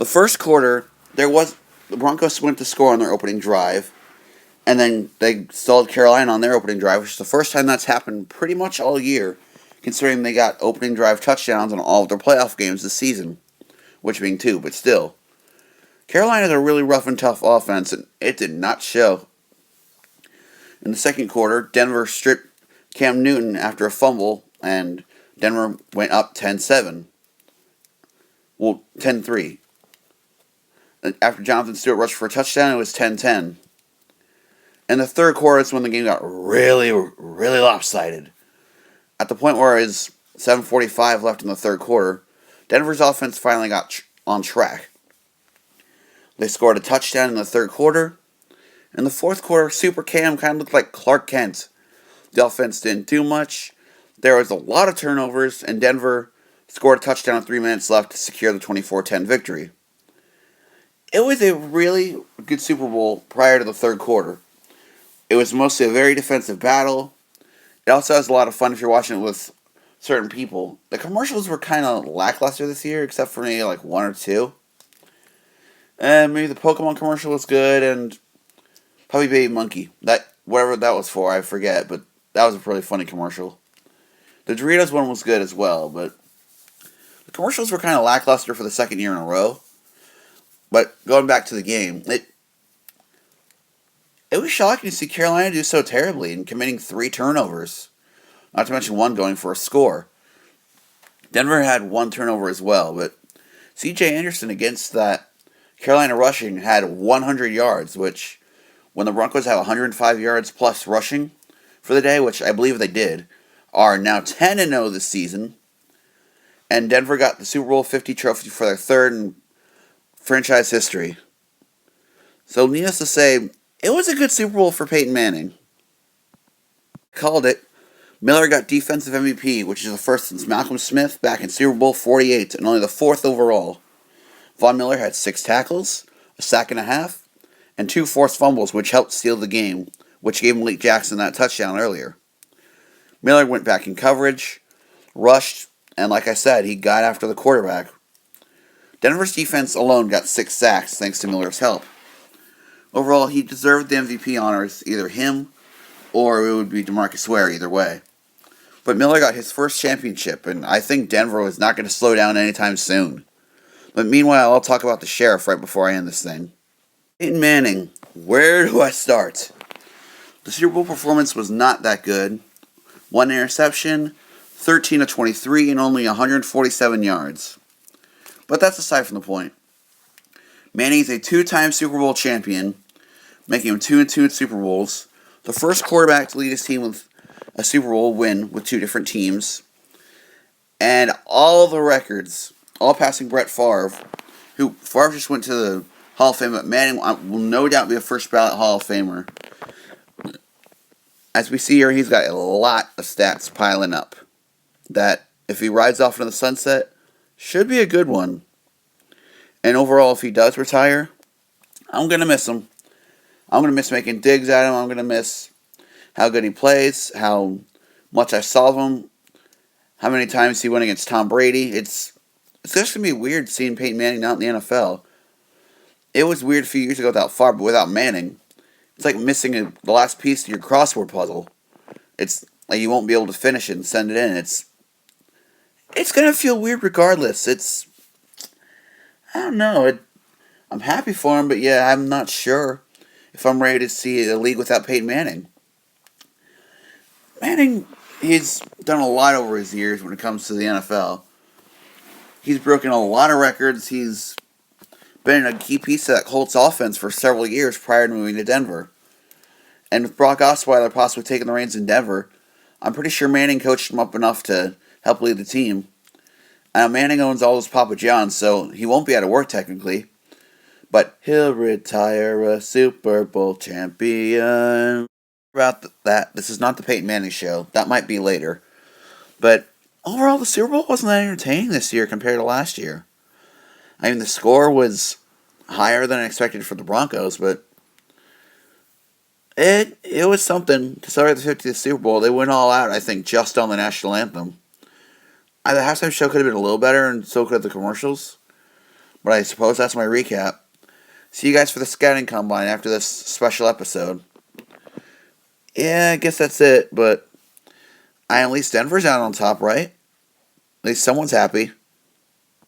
The first quarter, the Broncos went to score on their opening drive, and then they stalled Carolina on their opening drive, which is the first time that's happened pretty much all year, considering they got opening drive touchdowns on all of their playoff games this season, which being two, but still. Carolina's a really rough and tough offense, and it did not show. In the second quarter, Denver stripped Cam Newton after a fumble, and Denver went up 10-7. Well, 10-3. After Jonathan Stewart rushed for a touchdown, it was 10-10. In the third quarter is when the game got really, really lopsided. At the point where it was 7:45 left in the third quarter, Denver's offense finally got on track. They scored a touchdown in the third quarter. In the fourth quarter, Super Cam kind of looked like Clark Kent. The offense didn't do much. There was a lot of turnovers, and Denver scored a touchdown with 3 minutes left to secure the 24-10 victory. It was a really good Super Bowl prior to the third quarter. It was mostly a very defensive battle. It also has a lot of fun if you're watching it with certain people. The commercials were kind of lackluster this year, except for maybe like one or two. And maybe the Pokemon commercial was good, and probably Baby Monkey. Whatever that was for, I forget, but that was a really funny commercial. The Doritos one was good as well, but the commercials were kind of lackluster for the second year in a row. But going back to the game, it was shocking to see Carolina do so terribly and committing 3 turnovers, not to mention one going for a score. Denver had 1 turnover as well, but C.J. Anderson against that Carolina rushing had 100 yards, which when the Broncos have 105 yards plus rushing for the day, which I believe they did, are now 10-0 this season. And Denver got the Super Bowl 50 trophy for their third in franchise history. So needless to say, it was a good Super Bowl for Peyton Manning. Called it. Miller got Defensive MVP, which is the first since Malcolm Smith back in Super Bowl 48 and only the 4th overall. Von Miller had 6 tackles, a sack and a half, and 2 forced fumbles, which helped steal the game, which gave Malik Jackson that touchdown earlier. Miller went back in coverage, rushed, and like I said, he got after the quarterback. Denver's defense alone got 6 sacks thanks to Miller's help. Overall, he deserved the MVP honors, either him or it would be DeMarcus Ware, either way. But Miller got his first championship, and I think Denver was not going to slow down anytime soon. But meanwhile, I'll talk about the Sheriff right before I end this thing. Peyton Manning, where do I start? The Super Bowl performance was not that good. 1 interception, 13 of 23, and only 147 yards. But that's aside from the point. Manning is a 2-time Super Bowl champion, making him 2-2 in Super Bowls. The first quarterback to lead his team with a Super Bowl win with 2 different teams. And all the records, all passing Brett Favre, who Favre just went to the Hall of Fame, but Manning will no doubt be a first ballot Hall of Famer. As we see here, he's got a lot of stats piling up that, if he rides off into the sunset, should be a good one. And overall, if he does retire, I'm going to miss him. I'm going to miss making digs at him. I'm going to miss how good he plays, how much I saw of him, how many times he went against Tom Brady. It's just going to be weird seeing Peyton Manning not in the NFL. It was weird a few years ago without Favre, but without Manning, it's like missing the last piece to your crossword puzzle. It's like you won't be able to finish it and send it in. It's going to feel weird regardless. I don't know. I'm happy for him, but yeah, I'm not sure if I'm ready to see a league without Peyton Manning. Manning, he's done a lot over his years when it comes to the NFL. He's broken a lot of records. He's been a key piece of that Colts offense for several years prior to moving to Denver. And with Brock Osweiler possibly taking the reins in Denver, I'm pretty sure Manning coached him up enough to help lead the team. Manning owns all those Papa Johns, so he won't be out of work technically. But he'll retire a Super Bowl champion. About that, this is not the Peyton Manning show. That might be later. But overall, the Super Bowl wasn't that entertaining this year compared to last year. I mean, the score was higher than I expected for the Broncos, but it was something. To start the 50th Super Bowl, they went all out, I think, just on the national anthem. The halftime show could have been a little better, and so could have the commercials. But I suppose that's my recap. See you guys for the scouting combine after this special episode. Yeah, I guess that's it, but at least Denver's out on top, right? At least someone's happy.